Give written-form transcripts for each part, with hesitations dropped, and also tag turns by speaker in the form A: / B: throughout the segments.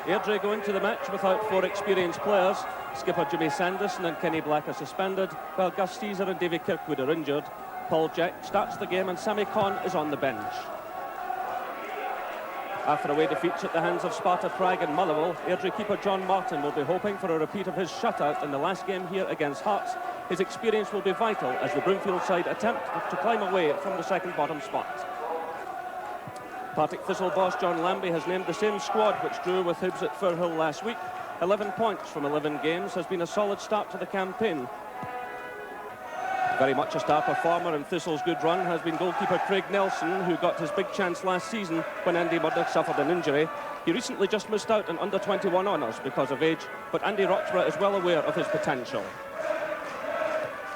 A: Airdrie go into the match without 4 experienced players. Skipper Jimmy Sanderson and Kenny Black are suspended, while Gus Caesar and Davy Kirkwood are injured. Paul Jack starts the game and Sammy Conn is on the bench. After away defeats at the hands of Sparta Prague and Motherwell, Airdrie keeper John Martin will be hoping for a repeat of his shutout in the last game here against Hearts. His experience will be vital as the Broomfield side attempt to climb away from the second bottom spot. Partick Thistle boss John Lambie has named the same squad which drew with Hibs at Firhill last week. 11 points from 11 games has been a solid start to the campaign. Very much a star performer in Thistle's good run has been goalkeeper Craig Nelson, who got his big chance last season when Andy Murdoch suffered an injury. He recently just missed out on under-21 honours because of age, but Andy Roxburgh is well aware of his potential.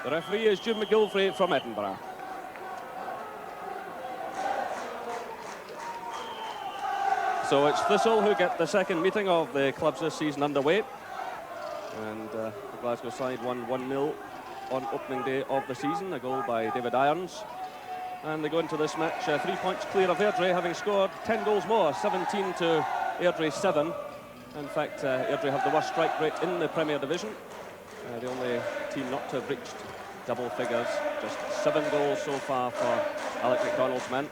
A: The referee is Jim McGilvray from Edinburgh. So it's Thistle who get the second meeting of the clubs this season underway. And the Glasgow side won 1-0 on opening day of the season, a goal by David Irons. And they go into this match 3 points clear of Airdrie, having scored 10 goals more, 17 to Airdrie 7. In fact, Airdrie have the worst strike rate in the Premier Division. The only team not to have reached double figures, just 7 goals so far for Alec McDonald's men.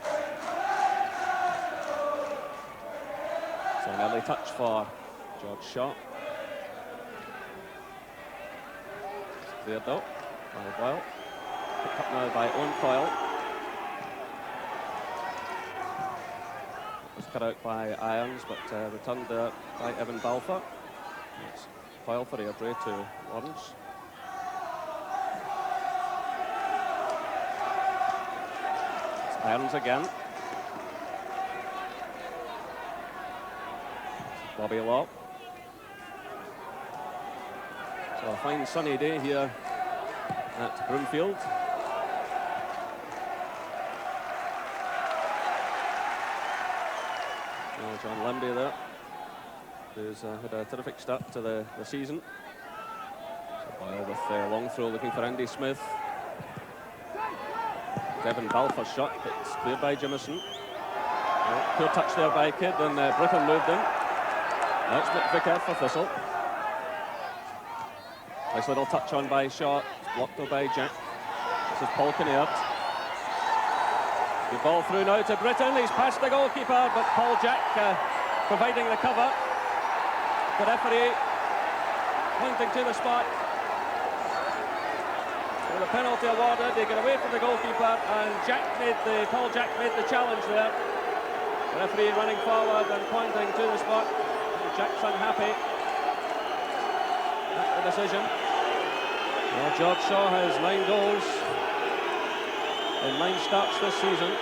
A: So an early touch for George Shaw. It's cleared though by Boyle. Picked up now by Owen Coyle. It was cut out by Irons, but returned there by Evan Balfour. It's Coyle for Airdrie to Lawrence. It's Irons again. Bobby Law. So a fine sunny day here at Broomfield. John Lambie there, who's had a terrific start to the season. So Boyle with a long throw looking for Andy Smith. Devin Balfour's shot, it's cleared by Jamieson. Poor touch there by Kidd, and Britton moved in. That's McVicker for Thistle. Nice little touch on by Shaw, blocked by Jack. This is Paul Kinnaird. The ball through now to Britton. He's past the goalkeeper, but Paul Jack providing the cover. The referee pointing to the spot. With a penalty awarded, they get away from the goalkeeper, and Paul Jack made the challenge there. The referee running forward and pointing to the spot. Jack's unhappy at the decision. Well, George Shaw has 9 goals in 9 starts this season.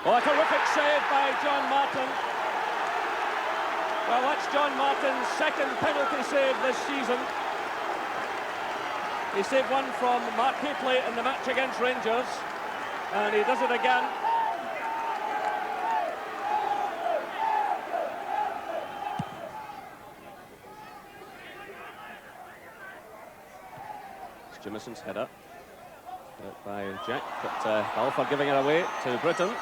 A: Oh, a terrific save by John Martin. Well, that's John Martin's second penalty save this season. He saved one from Mark Heatley in the match against Rangers, and he does it again. It's Jamieson's header by Jack, but Balfour giving it away to Britton. This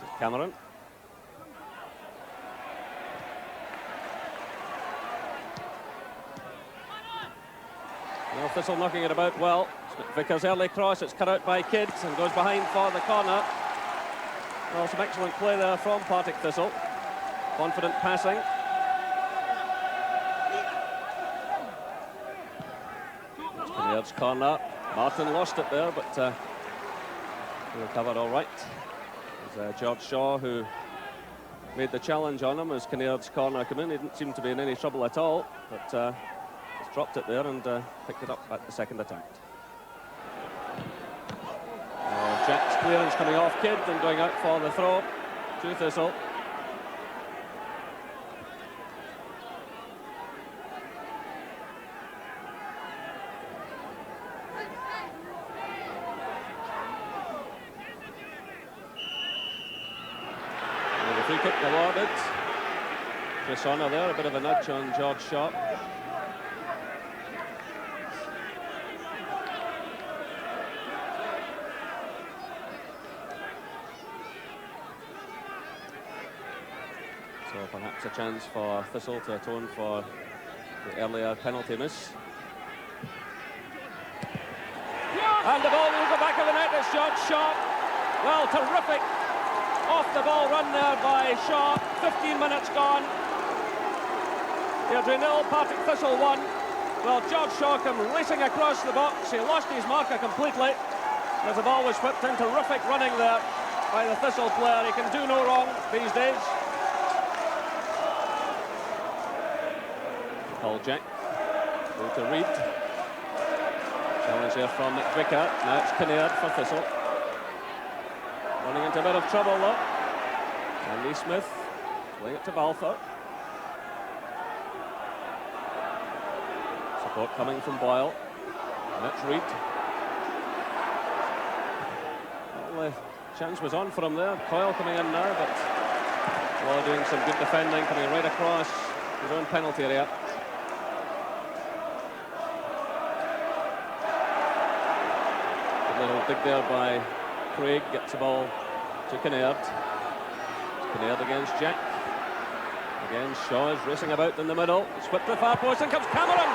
A: is Cameron. Well, Thistle knocking it about well. Vickers' early cross, it's cut out by Kidd and goes behind for the corner. Well, some excellent play there from Partick Thistle. Confident passing. It's Kinnairds' corner. Martin lost it there, but he recovered all right. It was George Shaw who made the challenge on him as Kinnairds' corner came in. He didn't seem to be in any trouble at all, but dropped it there and picked it up at the second attempt. Jack's clearance coming off Kidd and going out for the throw to Thistle. And the free kick awarded. Chris Honor there, a bit of a nudge on George Shaw. So perhaps a chance for Thistle to atone for the earlier penalty miss. And the ball will go back of the net. It's George Shaw. Well, terrific off-the-ball run there by Shaw. 15 minutes gone. Airdrie 0, Partick Thistle 1. Well, George Shaw came racing across the box. He lost his marker completely as the ball was whipped in. Terrific running there by the Thistle player. He can do no wrong these days. Paul Jack, go to Reid. Challenge there from McVicker. Now it's Kinnaird for Thistle. Running into a bit of trouble though. Andy Smith playing it to Balfour. Support coming from Boyle. And it's Reid. Well, the chance was on for him there. Coyle coming in now, but Law doing some good defending, coming right across his own penalty area. Little dig there by Craig, gets the ball to Kinnaird. Kinnaird against Jack. Again, Shaw is racing about in the middle. It's whipped to the far post, and comes Cameron.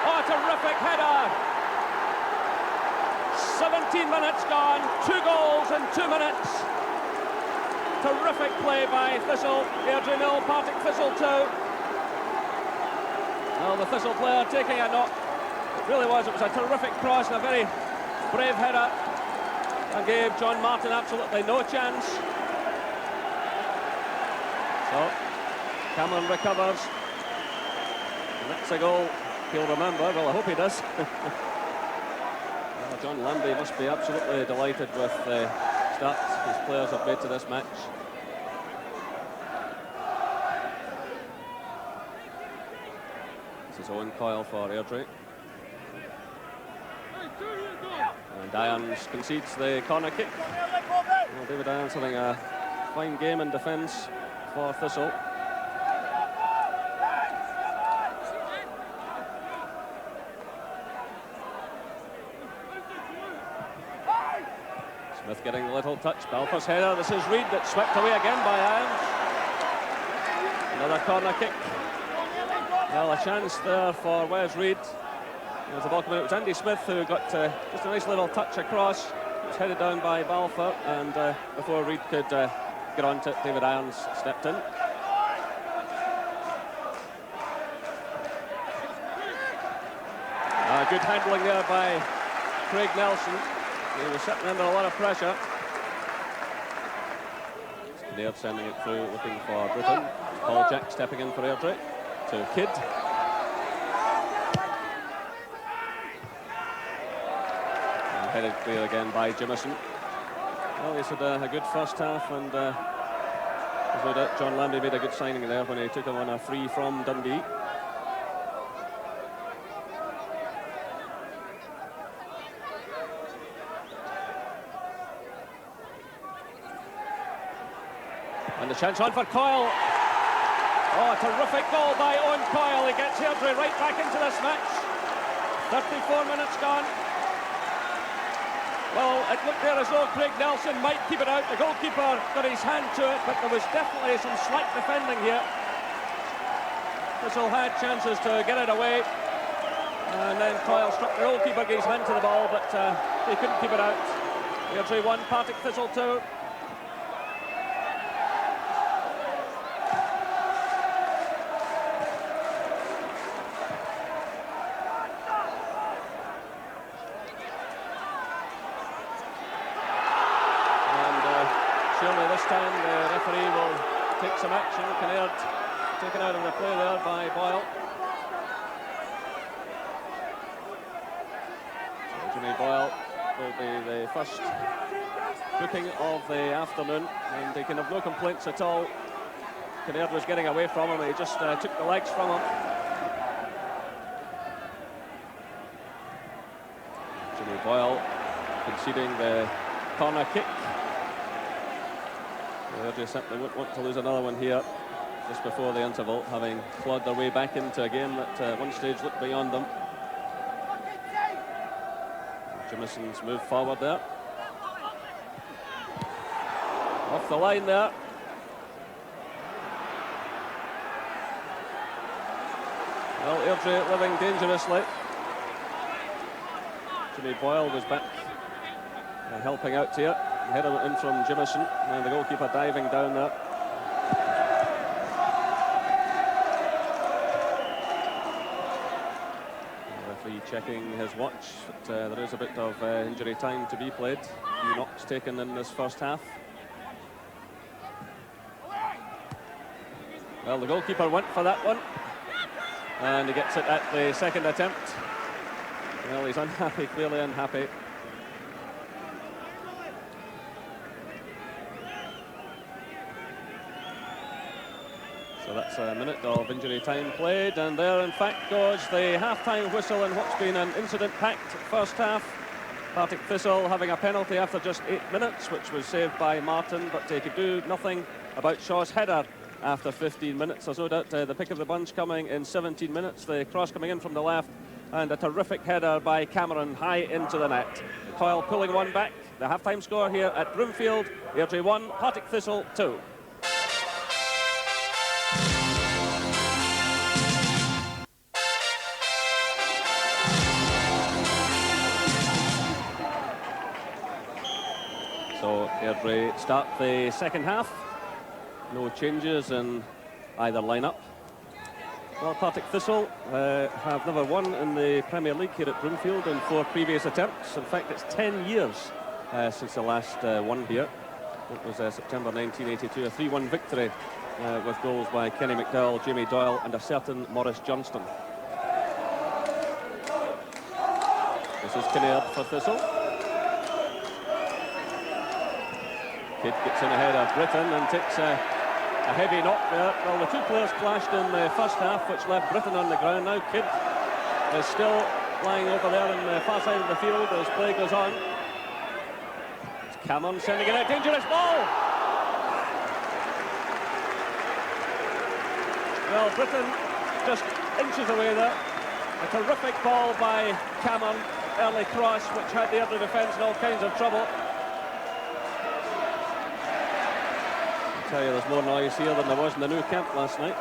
A: Oh, a terrific header. 17 minutes gone, 2 goals in 2 minutes. Terrific play by Thistle. Airdrie 0, Partick Thistle 2. Well, the Thistle player taking a knock. It really was. It was a terrific cross and a very brave header, and gave John Martin absolutely no chance. So Cameron recovers. And that's a goal he'll remember. Well, I hope he does. Well, John Lambie must be absolutely delighted with the start his players have made to this match. This is Owen Coyle for Airdrie. And Irons concedes the corner kick. Well, David Irons having a fine game in defence for Thistle. Smith getting a little touch. Balfour's header. This is Reid, that's swept away again by Irons. Another corner kick. Well, a chance there for Wes Reid. As the ball came out, it was Andy Smith who got just a nice little touch across. It was headed down by Balfour, and before Reid could get on to it, David Irons stepped in. Good handling there by Craig Nelson. He was sitting under a lot of pressure. Kinnaird sending it through, looking for Britton. Paul Jack stepping in for Airdrie to Kidd. Headed clear again by Jamieson. Well, he's had a good first half, and there's no doubt John Lambie made a good signing there when he took him on a free from Dundee. And the chance on for Coyle. Oh, a terrific goal by Owen Coyle. He gets Airdrie right back into this match. 34 minutes gone. Well, it looked there as though Craig Nelson might keep it out. The goalkeeper got his hand to it, but there was definitely some slack defending here. Thistle had chances to get it away, and then Coyle struck the goalkeeper, gave his hand to the ball, but he couldn't keep it out. Airdrie 1, Partick Thistle 2. Surely this time the referee will take some action. Kinnaird taken out of the play there by Boyle. So Jimmy Boyle will be the first booking of the afternoon, and he can have no complaints at all. Kinnaird was getting away from him, he just took the legs from him. Jimmy Boyle conceding the corner kick. Airdrie simply won't want to lose another one here just before the interval, having clawed their way back into a game that at one stage looked beyond them. Jamieson's moved forward there. Off the line there. Well, Airdrie living dangerously. Jimmy Boyle was back helping out here. Header in from Jamieson, and the goalkeeper diving down there. The referee checking his watch, but there is a bit of injury time to be played. A few knocks taken in this first half. Well, the goalkeeper went for that one, and he gets it at the second attempt. Well, he's unhappy, clearly unhappy. So that's a minute of injury time played, and there in fact goes the half-time whistle in what's been an incident-packed first half. Partick Thistle having a penalty after just 8 minutes, which was saved by Martin, but they could do nothing about Shaw's header after 15 minutes. There's no doubt the pick of the bunch coming in 17 minutes. The cross coming in from the left, and a terrific header by Cameron high into the net. Coyle pulling one back. The half-time score here at Broomfield: Airdrie 1, Partick Thistle 2. So Airdrie start the second half. No changes in either lineup. Well, Partick Thistle have never won in the Premier League here at Broomfield in 4 previous attempts. In fact, it's 10 years since the last one here. It was September 1982, a 3-1 victory with goals by Kenny McDowell, Jamie Doyle and a certain Maurice Johnston. This is Kinnaird for Thistle. Kidd gets in ahead of Britton and takes a heavy knock there. Well, the 2 players clashed in the first half, which left Britton on the ground. Now Kidd is still lying over there on the far side of the field as play goes on. It's Cameron sending in a dangerous ball. Well, Britton just inches away there. A terrific ball by Cameron, early cross, which had the other defence in all kinds of trouble. I tell you, there's more noise here than there was in the new camp last night.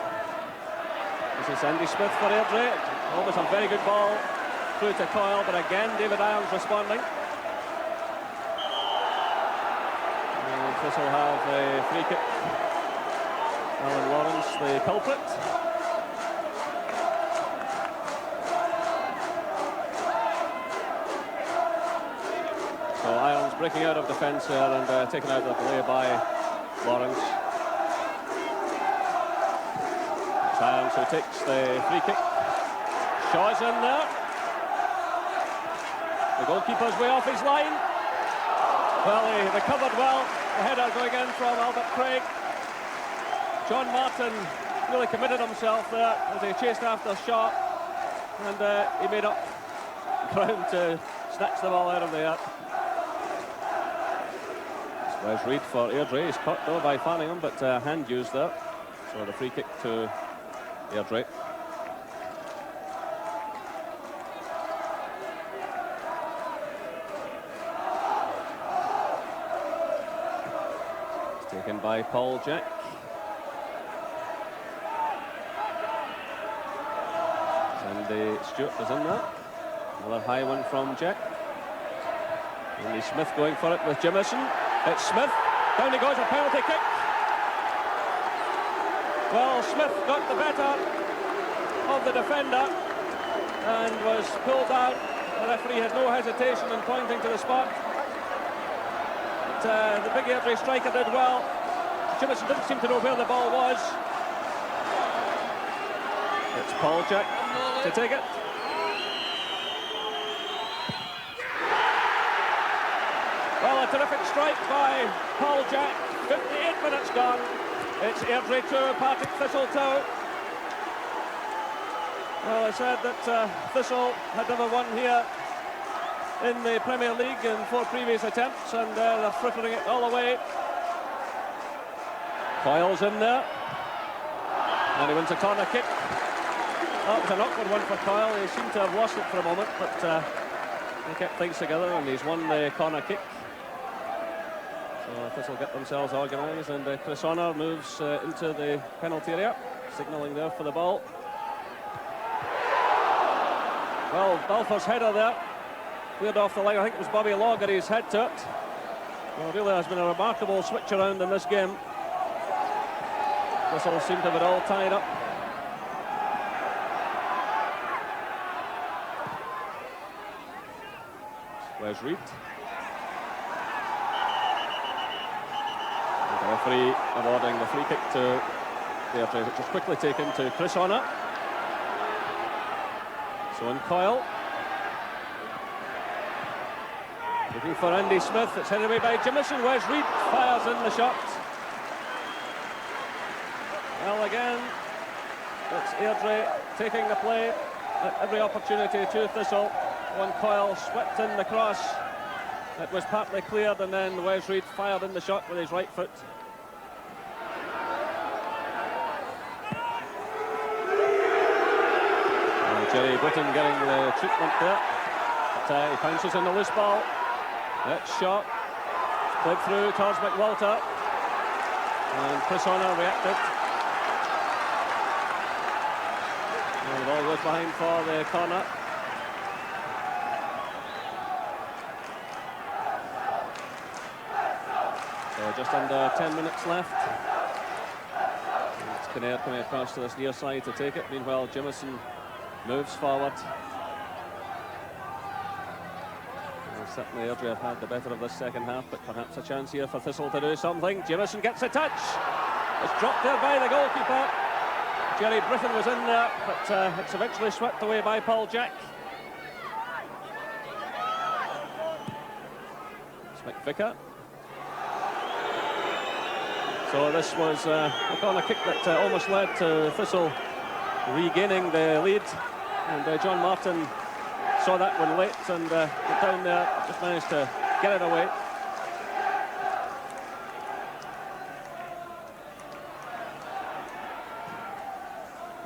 A: This is Andy Smith for Airdrie. Almost a very good ball through to Coyle, but again David Irons responding. And this will have a free kick. Alan Lawrence, the culprit. So Irons breaking out of defence here and taken out of the play by Lawrence. Irons who takes the free kick. Shaw's in there. The goalkeeper's way off his line. Well, he recovered well. The header going in from Albert Craig. John Martin really committed himself there as he chased after Shaw, and he made up ground to snatch the ball out of the air. Wes Reid for Airdrie. He's caught though by Fanningham, but hand used there. So the free kick to Airdrie. It's taken by Paul Jack. Sandy Stewart is in there. Another high one from Jack. Andy Smith going for it with Jamieson. It's Smith. Down he goes, a penalty kick. Well, Smith got the better of the defender and was pulled out. The referee had no hesitation in pointing to the spot. But the big Airdrie striker did well. Jamieson didn't seem to know where the ball was. It's Paul Jack to take it. Well, a terrific strike by Paul Jack. 58 minutes gone. It's Airdrie 2, Partick Thistle 2. Well, I said that Thistle had never won here in the Premier League in 4 previous attempts, and they're frittering it all away. Coyle's in there, and he wins a corner kick. That was an awkward one for Coyle. He seemed to have lost it for a moment, but he kept things together, and he's won the corner kick. So Thistle get themselves organised, and Chris Honor moves into the penalty area, signalling there for the ball. Well, Balfour's header there, cleared off the leg. I think it was Bobby Laugherty's head to it. Well, it really has been a remarkable switch around in this game. Thistle seem to have it all tied up. Where's Reid? The referee awarding the free kick to Airdrie, which was quickly taken to Chris Honor. So in Coyle. Looking for Andy Smith. It's headed away by Jamieson. Where's Reid? Fires in the shot. Well, again, it's Airdrie taking the play at every opportunity to Thistle. When Coyle swept in the cross, it was partly cleared, and then Wes Reid fired in the shot with his right foot. And Jerry Britton getting the treatment there. But, he pounces in the loose ball. It's shot. It's played through towards McWalter. And Chris Honor reacted. And the ball goes behind for the corner. So just under 10 minutes left. It's Kinnaird coming across to this near side to take it. Meanwhile, Jamieson moves forward. Well, certainly Airdrie have had the better of this second half, but perhaps a chance here for Thistle to do something. Jamieson gets a touch. It's dropped there by the goalkeeper. Jerry Britton was in there, but it's eventually swept away by Paul Jack. It's McVicker. So this was a corner kick that almost led to Thistle regaining the lead, and John Martin saw that one late and went down there, just managed to get it away.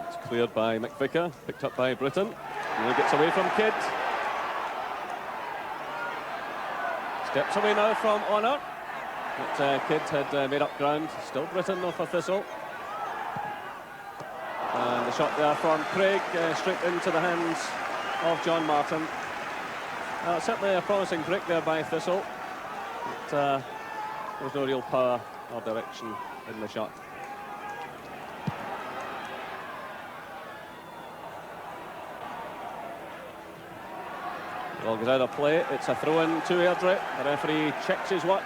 A: It's cleared by McVicker, picked up by Britton, and he gets away from Kidd. Steps away now from Honor. But Kidd had made up ground. Still Britton though for Thistle. And the shot there from Craig straight into the hands of John Martin. Certainly a promising break there by Thistle. But there's no real power or direction in the shot. Ball goes out of play. It's a throw-in to Airdrie. The referee checks his watch.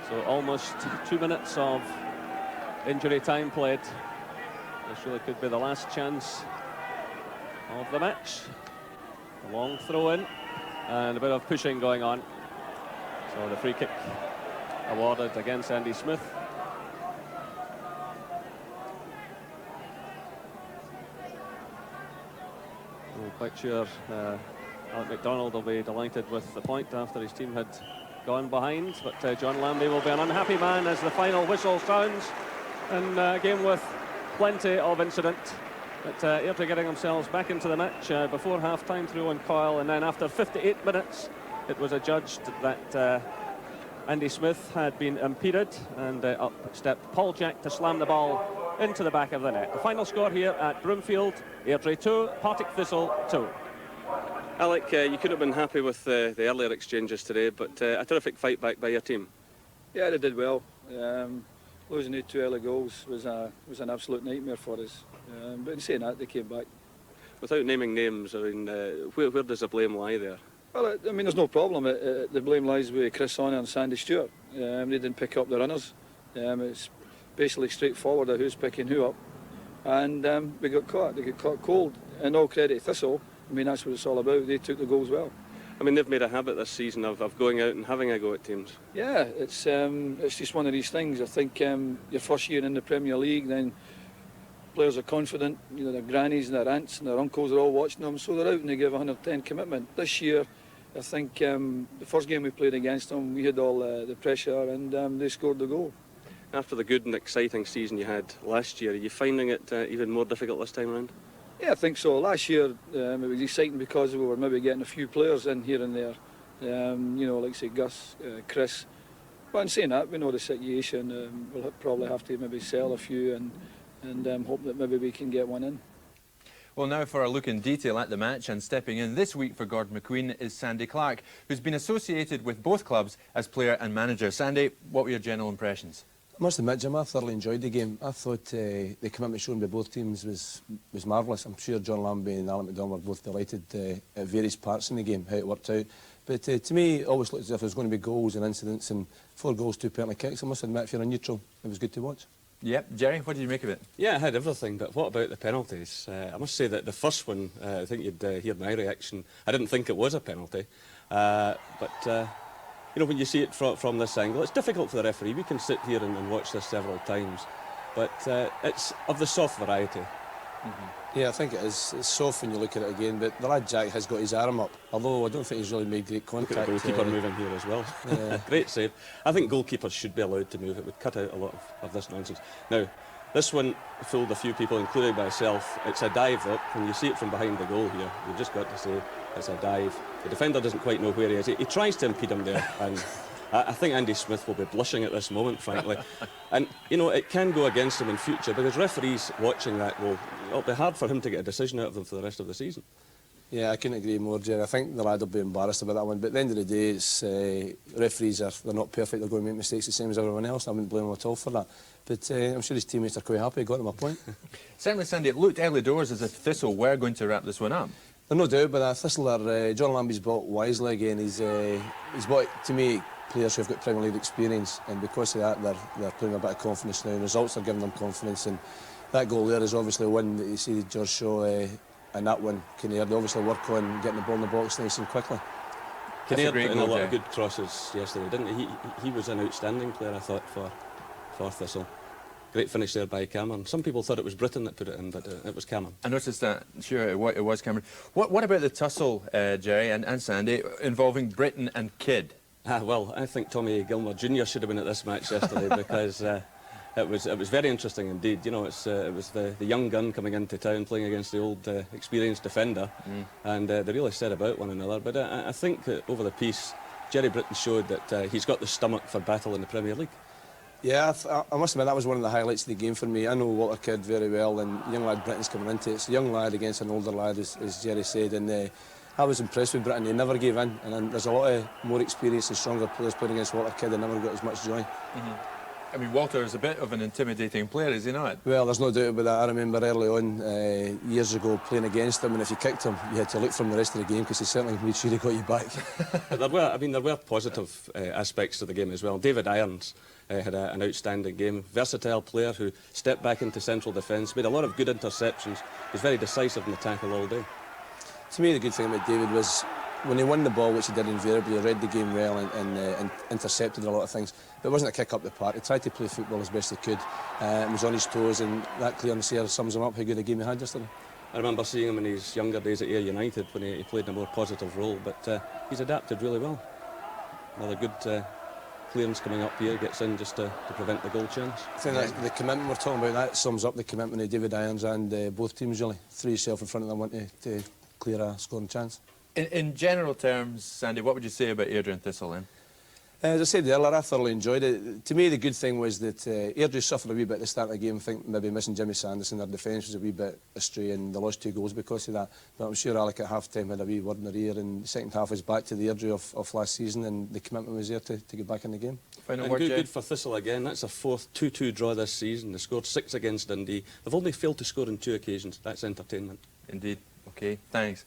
A: So almost 2 minutes of injury time played. This really could be the last chance of the match. A long throw-in and a bit of pushing going on. So the free kick awarded against Andy Smith. I'm quite sure Alec MacDonald will be delighted with the point after his team had gone behind, but John Lambie will be an unhappy man as the final whistle sounds in a game with plenty of incident. But Airdrie getting themselves back into the match before half-time through on Coyle, and then after 58 minutes it was adjudged that Andy Smith had been impeded, and up stepped Paul Jack to slam the ball into the back of the net. The final score here at Broomfield: Airdrie 2, Partick Thistle 2.
B: Alec, you could have been happy with the earlier exchanges today, but a terrific fight back by your team.
C: Yeah, they did well. Losing 2 early goals was an absolute nightmare for us. But in saying that, they came back.
B: Without naming names, I mean, where does the blame lie there?
C: Well, I mean, there's no problem. The blame lies with Chris Honor and Sandy Stewart. They didn't pick up the runners. It's basically straightforward of who's picking who up. And we got caught. They got caught cold. And all credit to Thistle. I mean, that's what it's all about. They took the goals well.
B: I mean, they've made a habit this season of going out and having a go at teams.
C: Yeah, it's just one of these things. I think your first year in the Premier League, then players are confident. You know, their grannies and their aunts and their uncles are all watching them, so they're out and they give 110 commitment. This year, I think the first game we played against them, we had all the pressure, and they scored the goal.
B: After the good and exciting season you had last year, are you finding it even more difficult this time around?
C: Yeah, I think so. Last year it was exciting because we were maybe getting a few players in here and there. You know, like say Gus, Chris. But in saying that, we know the situation. We'll probably have to maybe sell a few, and and hope that maybe we can get one in.
D: Well, now for a look in detail at the match, and stepping in this week for Gordon McQueen is Sandy Clark, who's been associated with both clubs as player and manager. Sandy, what were your general impressions?
E: I must admit, Jim, I thoroughly enjoyed the game. I thought the commitment shown by both teams was marvellous. I'm sure John Lambie and Alan McDonald were both delighted at various parts in the game, how it worked out. But to me, it always looked as if there was going to be goals and incidents, and 4 goals, 2 penalty kicks. I must admit, if you're a neutral, it was good to watch.
D: Yep. Jerry, what did you make of it?
B: Yeah, it had everything, but what about the penalties? I must say that the first one, I think you'd hear my reaction. I didn't think it was a penalty, but you know, when you see it from this angle, it's difficult for the referee. We can sit here and watch this several times, but it's of the soft variety.
E: Yeah, I think it is. It's soft when you look at it again, but the lad Jack has got his arm up, although I don't think he's really made great contact.
B: Look at the goalkeeper moving here as well.
E: Yeah.
B: Great save. I think goalkeepers should be allowed to move. It would cut out a lot of this nonsense. Now, this one fooled a few people, including myself. It's a dive up. When you see it from behind the goal here, you've just got to say it's a dive. The defender doesn't quite know where he is. He tries to impede him there, and I think Andy Smith will be blushing at this moment, frankly. And, you know, it can go against him in future, because referees watching that it'll be hard for him to get a decision out of them for the rest of the season.
E: Yeah, I couldn't agree more, Jerry. I think the lad will be embarrassed about that one. But at the end of the day, it's, referees they're not perfect. They're going to make mistakes the same as everyone else. I wouldn't blame them at all for that. But I'm sure his teammates are quite happy. Got them a point.
D: Certainly, Sandy, it looked early doors as if Thistle were going to wrap this one up.
E: There's no doubt, but Thistle, John Lambie's bought wisely again. He's bought, to me, players who've got Premier League experience, and because of that, they're playing a bit of confidence now. And results are giving them confidence, and that goal there is obviously one that you see George Shaw and that one. Kinnear, they obviously work on getting the ball in the box nice and quickly.
B: Kinnear put in a lot of good crosses yesterday, didn't he? He was an outstanding player, I thought, for Thistle. Great finish there by Cameron. Some people thought it was Britain that put it in, but it was Cameron.
D: I noticed that. Sure, it was Cameron. What about the tussle, Jerry and Sandy, involving Britain and Kidd?
B: Well, I think Tommy Gilmore Jr. should have been at this match yesterday because it was very interesting indeed. You know, it was the young gun coming into town playing against the old experienced defender, and they really set about one another. But I think that over the piece, Jerry Britton showed that he's got the stomach for battle in the Premier League.
E: Yeah, I must admit that was one of the highlights of the game for me. I know Walter Kidd very well, and young lad Britton's coming into it. It's a young lad against an older lad, as Jerry said, and I was impressed with Britain. They never gave in, and there's a lot of more experienced and stronger players playing against Walter Kidd. They never got as much joy.
D: I mean, Walter is a bit of an intimidating player, is he not? Well,
E: there's no doubt about that. I remember early on, years ago, playing against him, and if you kicked him, you had to look for him the rest of the game because he certainly made sure he got you back.
B: But there were positive aspects to the game as well. David Irons had an outstanding game. Versatile player who stepped back into central defence, made a lot of good interceptions. He was very decisive in the tackle all day.
E: To me, the good thing about David was when he won the ball, which he did invariably, he read the game well and intercepted a lot of things. But it wasn't a kick up the park. He tried to play football as best he could. He was on his toes, and that clearance here sums him up how good a game he had yesterday.
B: I remember seeing him in his younger days at Ayr United when he played in a more positive role, but he's adapted really well. Another good clearance coming up here, gets in just to prevent the goal chance.
E: I think that the commitment we're talking about, that sums up the commitment of David Irons and both teams really. Threw yourself in front of them, want to clear a scoring chance.
D: In general terms, Sandy, what would you say about Airdrie and Thistle then?
E: As I said earlier, I thoroughly enjoyed it. To me, the good thing was that Airdrie suffered a wee bit at the start of the game. I think maybe missing Jimmy Sanderson, their defence was a wee bit astray, and they lost 2 goals because of that. But I'm sure Alec at half-time had a wee word in their ear, and the second half was back to the Airdrie of last season, and the commitment was there to get back in the game.
B: And good for Thistle again. That's a 4th 2-2 draw this season. They scored 6 against Dundee. They've only failed to score on 2 occasions. That's entertainment.
D: Indeed. OK, thanks.